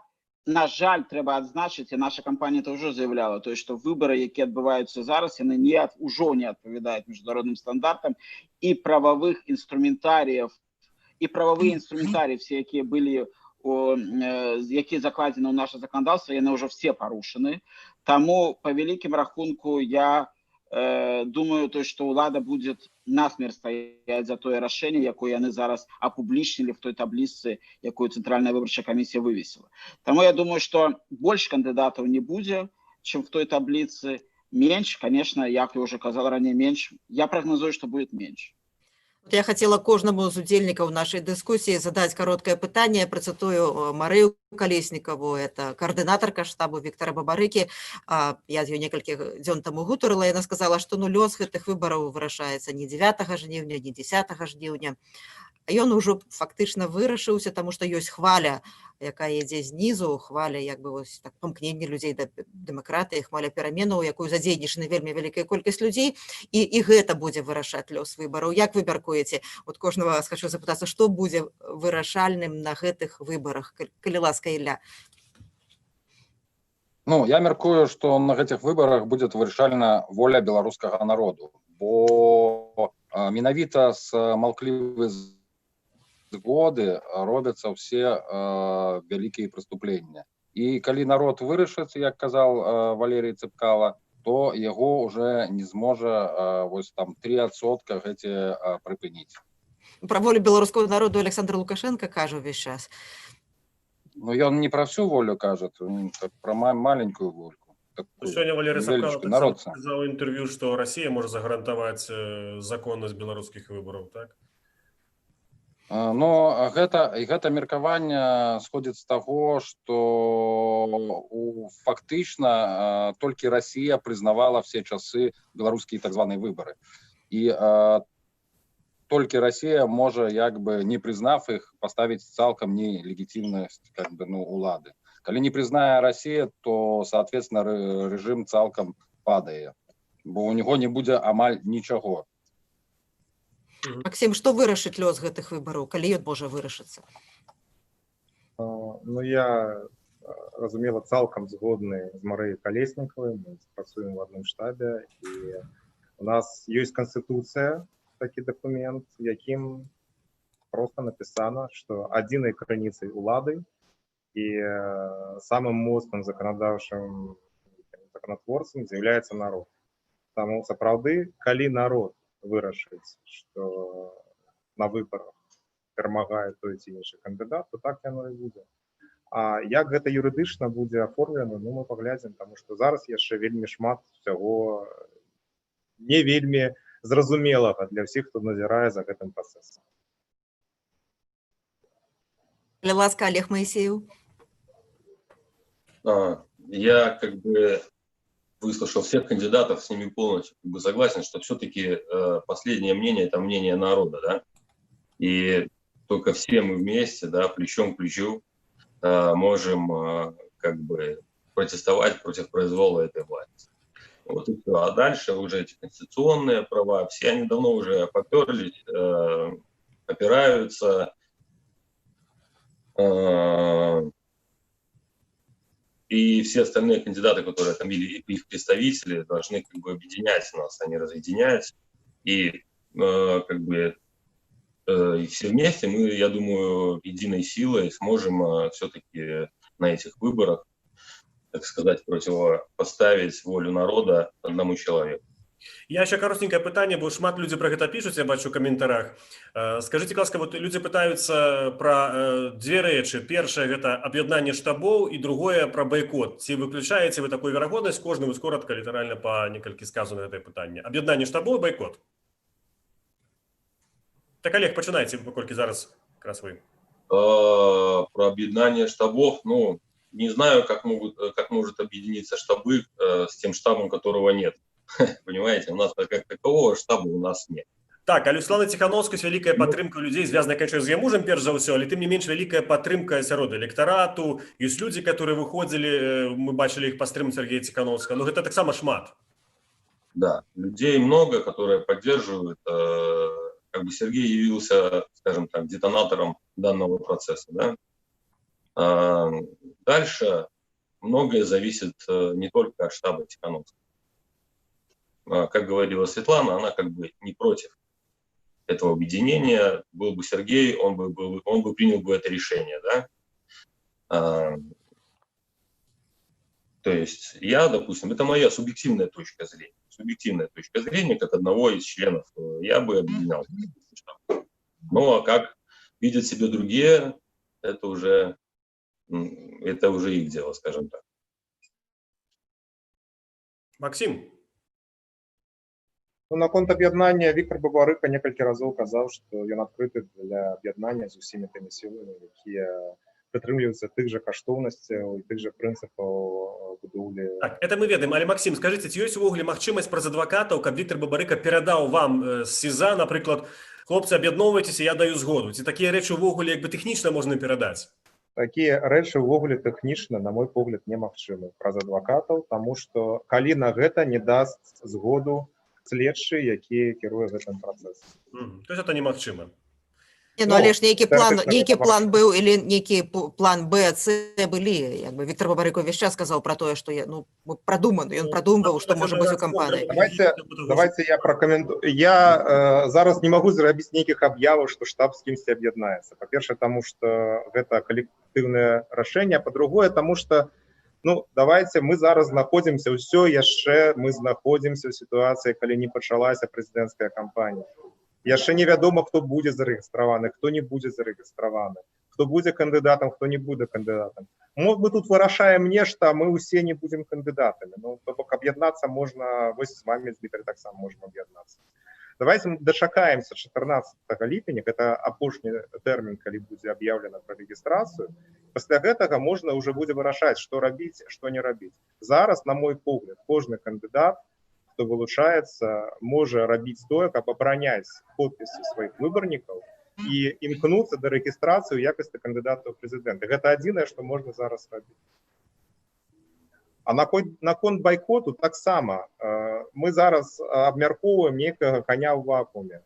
на жаль, трэба адзначыць, і наша кампанія это ўжо заявляла, то што выбары, які адбываюцца зараз, яны ўжо не адпавядаюць міжнародным стандартам, і прававых інструментарыяў, і прававыя інструментарыі, все, якія былі, якія закладзены ў наше заканадаўства, яны ўжо все парушаны. Таму, па вялікім рахунку, я думаю, што ўлада будзе насмерть стаяць за тое рашэнне, якое яны зараз апублічнілі в той табліцы, якую Цэнтральная выбарчая камісія вывесіла. Таму я думаю, што больш кандыдатаў не будзе, чым в той табліцы. Менш, конечно, як я уже казал ранее, менш. Я прогнозую, что будет меньше. Я хотела кожнаму з удзельнікаў нашай дыскусіі задаць кароткае пытанне. Працытую Марыю Калеснікаву, это координатарка штабу Віктора Бабарыкі. Я з ёй некалькі дзён таму гутарыла, яна сказала, што лёс гэтых выбараў вырашаецца не 9 жніўня, не 10 жніўня. Ён ужо фактычна вырашыўся, таму што ёсць хваля, якая ідзе знізу, хваля як бы вось так памкнення людзей да дэмакратыі, хваля пераменаў, якую задзейнічана вельмі вялікая колькасць людзей, і гэта будзе вырашаць лёс выбараў. Як вы мяркуеце? От кожнага вас хочу запытацца, што будзе вырашальным на гэтых выбарах, калі ласка, Ілля? Ну, я мяркую, што на гэтых выбарах будзе вырашальна воля беларускага народу, бо менавіта з маўклівай згоды робяцца ўсе вялікія преступлення. І калі народ вырашыць, як казаў Валерій Цыпкала, то яго уже не зможа вось там 3% гэці прыпыніць. Пра волю беларускага народу Александр Лукашенко кажа ўвесь час. Ну, ён не пра всю волю кажа, пра маленькую вольку. Сёння Валерий Цыпкала сказал в интервью, что Россия может загарантовать законность белорусских выборов, так? Но гэта меркаванне сходзіць з таго, што фактычна толькі Россия прызнавала все часы беларускія так званыя выборы. І толькі Россия можа, як бы не прызнав іх, паставіць цалкам нелегітимнасць как бы, улады. Калі не прызнае Россия, то, соответственно, режим цалкам падае, бо у него не будзе амаль нічого. Максим, што вырашыць лёс гэтых выбараў, калі ён можа вырашыцца? Ну, я, разумела, цалкам згодны з Марыяй Калеснікавай, мы працуем в адным штабе, і у нас ёсць канстытуцыя, такі дакумент, якім просто напісана, што адзінай крыніцай улады і самым моцным законатворцам з'яўляецца народ. Таму сапраўды, калі народ вырашыць, што на выбарах перамагае той ці іншы кандыдат, то так яно і будзе. А як гэта юрыдычна будзе аформлена, ну мы паглядзім, таму што зараз яшчэ вельмі шмат усяго не вельмі зразумелага для ўсіх, хто назірае за гэтым працэсам. Калі ласка, Олег Моисеев. Я как бы выслушал всех кандидатов, с ними полностью как бы согласен, что все-таки последнее мнение – это мнение народа, да, и только все мы вместе, да, плечом к плечу можем как бы протестовать против произвола этой власти. Вот и все. А дальше уже эти конституционные права, все они давно уже поперлись, опираются, и все остальные кандидаты, которые там, или их представители, должны как бы объединять нас, а не разъединять. И как бы и все вместе мы, я думаю, единой силой сможем все-таки на этих выборах, так сказать, противопоставить волю народа одному человеку. Я еще коротенькое пытанне, бо шмат людзі пра гэта пішуць, я бачу ў каментарах. Скажите, ласка, вот людзі пытаюцца пра дзве рэчы. Першае гэта аб'яднанне штабоў і другое пра байкот. Ці выключаеце вы такую верагоднасць? Кожны вось коротка, літаральна па некалькі сказу на гэтае пытанне. Аб'яднанне штабоў і байкот. Так, Олег, пачынайце, паколькі зараз якраз вы. Про объединение штабов, ну, не знаю, как может объединиться штабы с тем штабом, которого нет. Понимаете, у нас как такового штаба у нас нет. Так, але Светлана Ціхановская, вялікая падтрымка людзей, звязаная, конечно, з яе мужам, перш за ўсё, але тым не менш вялікая падтрымка сярод электарату. Ёсць людзі, которые выходзілі, мы бачылі іх падтрымку Сергея Ціхановскага, но гэта таксама шмат. Да, людей много, которые поддерживают. Как бы Сергей явился, скажем так, детонатором данного процесса, да. Дальше многое зависит не только от штаба Тихановского. Как говорила Светлана, она как бы не против этого объединения. Был бы Сергей, он бы принял бы это решение, да? То есть я, допустим, это моя субъективная точка зрения, как одного из членов, я бы объединял. Ну, а как видят себя другие, это уже их дело, скажем так. Максим? Ну, наконт аб'яднання Віктор Бабарыка некалькі разоў казаў, што ён адкрыты для аб'яднання з усімі тымі сіламі, якія прытрымліваюцца тых жа каштоўнасцяў і тых жа прынцыпаў будоўлі. Так, это мы ведаем. Але, Максим, скажите, ці ёсць увогуле магчымасць праз адвакатаў, каб Віктор Бабарыка перадаў вам з СІЗА, напрыклад, хлопцы, аб'ядноўвайцеся, я даю згоду. Ці такія рэчы увогуле як бы тэхнічна можна перадаць? Такія рэчы ўвогуле тэхнічна, на мой погляд, немагчымы праз адвакатаў, таму што калі на гэта не дасць згоду следчы, які кіруе гэтым працэсам. То есть это немагчыма. Не, ну, але ж нейкі план быў или нейкі план Б, С былі. Як бы Віктор Бабарыка ўвесь час сказаў пра тое, што ён прадумваў, што можа быць у кампаніі. Давайте я пракаментую. Я зараз не магу зрабіць нейкіх аб'яваў, што штаб з кімсьці аб'яднаецца. Па-першае, таму што гэта калектыўнае рашэнне, а па-другое, таму што давайте мы зараз знаходзімся ў сітуацыі, калі не пачалася прэзідэнцкая кампанія. Яшчэ невядома, хто будзе зарэгістраваны, хто не будзе зарэгістраваны, хто будзе кандыдатам, хто не будзе кандыдатам. Мы тут вырашаем нешта, а мы ўсе не будзем кандыдатамі. То бок аб'яднацца можна, вось з вами, Дмітрый, таксама можна аб'яднацца. Давайте дачакаемся 14 ліпеня, гэта апошні тэрмін, калі будзе аб'яўлена пра рэгістрацыю. Пасля гэтага можна ўжо будзе вырашаць, што рабіць, што не рабіць. Зараз, на мой погляд, кожны кандыдат, хто вылучаецца, можа рабіць тое, каб абараняць подпісы сваіх выбарнікаў і імкнуцца да рэгістрацыі ў якасці кандыдата ў прэзідэнты. Гэта адзінае, што можна зараз рабіць. А наконт байкоту таксама мы зараз абмяркоўваем нейкага коня ў вакууме.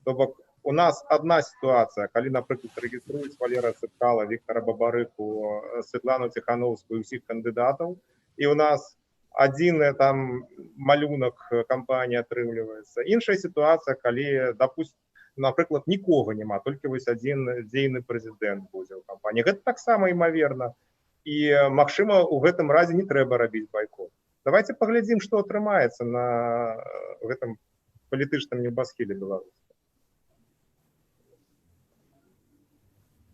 То бок у нас одна сітуацыя, калі, напрыклад, рэгіструюць Валерыя Цэпкала, Віктора Бабарыку, Светлану Тихановскую, усіх кандыдатаў, і у нас адзіны там малюнак кампаніі атрымліваецца. Іншая сітуацыя, калі, напрыклад, нікога няма, толькі вось адзін дзейны прэзідэнт будзе ў кампаніі. Гэта таксама імаверна. І, магчыма, у гэтым разе не трэба рабіць байкот. Давайте паглядзім, што атрымаецца на гэтым палітычным небасхіле Беларусі.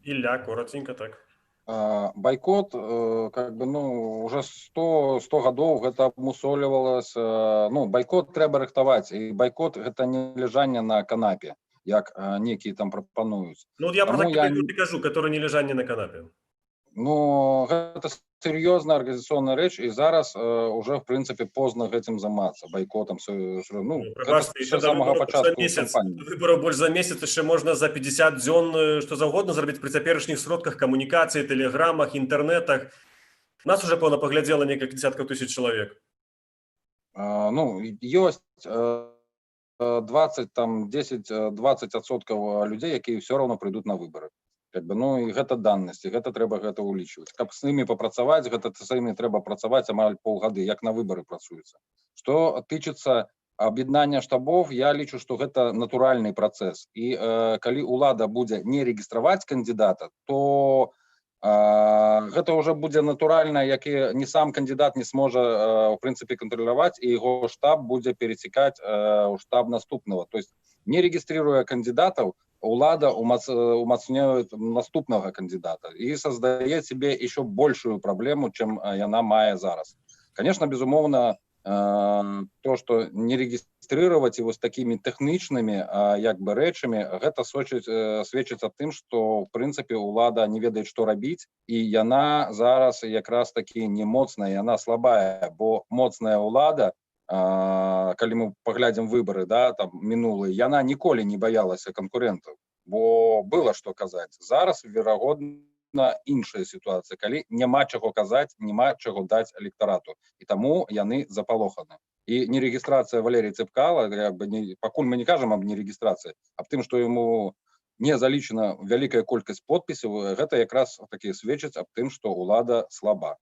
Ілля, коротенько так. Байкот, уже 100 гадоў гэта абмусолівалася. Байкот трэба рыхтаваць, і байкот гэта не ляжанне на канапе, як некія там прапануюць. Я про такі байкот і кажу, который не ляжанне на канапе. Гэта серьезная организационная рэч, і зараз уже в принципе поздно гэтым займацца байкотам. Самага пачатку кампаніі. Выбораў больш за месяц, яшчэ можна за 50 дзён што заўгодна зрабіць пры цяперашніх сродках камунікацыі, тэлеграмах, інтэрнетах. Нас уже пэўна паглядзела некалькі дзесяткаў тысяч чалавек. Ёсць 10-20% людзей, якія ўсё роўна прыйдуць на выбары. І гэта даннасці, гэта трэба гэта ўлічваць. Каб з імі папрацаваць, гэта з імі трэба працаваць амаль паўгады, як на выбары працуецца. Што тычыцца аб'яднання штабов, я лічу, што гэта натуральны працэс. І калі ўлада будзе не рэгістраваць кандыдата, то гэта ўжо будзе натуральна, які не сам кандыдат не зможа в прынцыпе кантраляваць, і яго штаб будзе перецікаць у штаб наступнага. То есть не рэгіструе кандыдатаў, улада умацняет наступного кандидата и создает себе еще большую проблему, чем она мае зараз. Конечно, безумовно, то, что не регистрировать его с такими техничными рэчамі, гэта сведчыць аб тым, что в принципе улада не ведае, что рабіць, и яна зараз якраз таки не моцная, яна слабая, бо моцная улада, калі мы паглядзім выборы, там мінулыя, яна ніколі не баялася канкурентаў, бо было што казаць. Зараз верагодна іншая сітуацыя, калі няма чаго казаць, няма чаго даць электарату, і таму яны запалоханы. І нерэгістрацыя Валерія Цэпкала, пакуль мы не кажам аб нерэгістрацыі, аб тым, што яму не залічана вялікая колькасць подпісаў, гэта якраз такі сведчыць аб тым, што ўлада слаба.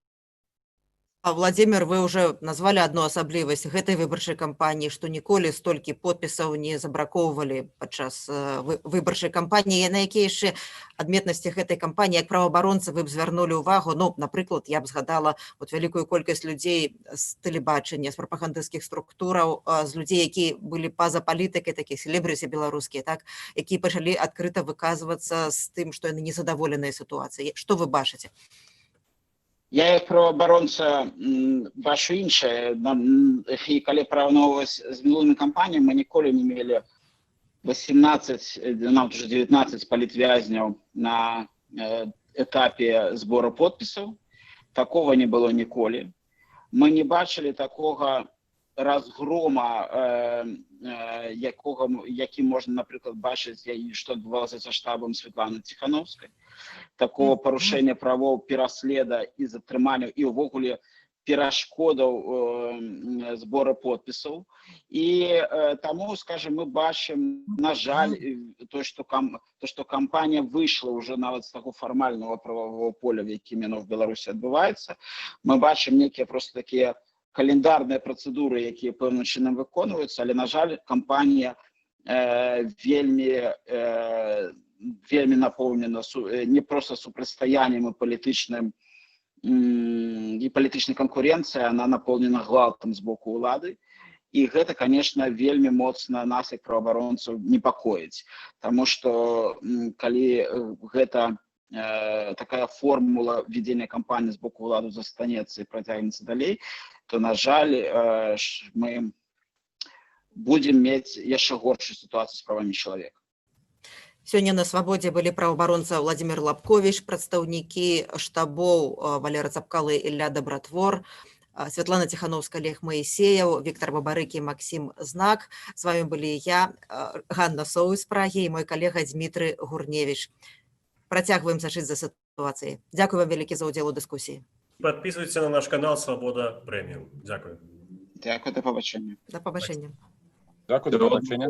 А, Владимир, вы уже назвали одну асаблівасць гэтай выбарчай кампаніі, што ніколі столькі подпісаў не забракоўвалі падчас выбарчай кампаніі. На якія яшчэ адметнасці гэтай кампаніі, як праваабаронцы, вы б звярнулі ўвагу? Ну, напрыклад, я б згадала вялікую колькасць людзей з тэлебачання, з прапагандысцкіх структураў, з людзей, якія былі па-за палітыкай, такіх селебрыці беларускія, так, якія пачалі адкрыта выказвацца з тым, што яны незадаволеныя сітуацыяй. Што вы бачыце? Я як праваабаронца бачу іншае. І калі параўноўваць з мінулымі кампаніямі, мы ніколі не мелі 18, нават уже 19 палітвязняў на этапе збору подпісаў. Такога не было ніколі. Мы не бачылі такога разгрома, які можна, напрыклад, бачыць, што адбывалася са штабам Светланы Ціхановскай. Такого парушэння правоў, пераследа і затрымання, і ўвогуле перашкодаў збора подпісаў. І таму, скажем, мы бачым, на жаль, што кампанія выйшла ўжо нават з таго фармальнага прававого поля, в якім яно в Беларусі адбываецца. Мы бачым нейкія проста такія календарныя працэдуры, якія пэўным чынам выконваюцца, але, на жаль, кампанія вельмі напоўнена не проста супрацьстаяннем і палітычнай канкурэнцыяй, она напоўнена гвалтам з боку ўлады. І гэта, конечно, вельмі моцна нас, як праваабаронцаў, непакоіць. Таму што калі гэта такая формула ведення кампаніі з боку ўлады застанецца і працягнецца далей, то, на жаль, мы будем мець яшчэ горшую сітуацыю з правамі чалавека. Сёння на свабодзе былі праваабаронца Владимир Лабкович, прадстаўнікі штабоў Валера Цапкалы і Ілля Дабратвор, Светлана Ціхановская, Олег Моисеев, Виктор Бабарык и Максим Знак. С вами были я, Ганна Соу из Праги, и мой коллега Дмитрий Гурневич. Працягваем сачыць за сітуацыяй. Дзякуй вам вялікі за ўдзел у дыскусіі. Подписывайтесь на наш канал «Свобода Премиум». Дякую. Дякую, до побачення. До побачення. Дякую, до побачення.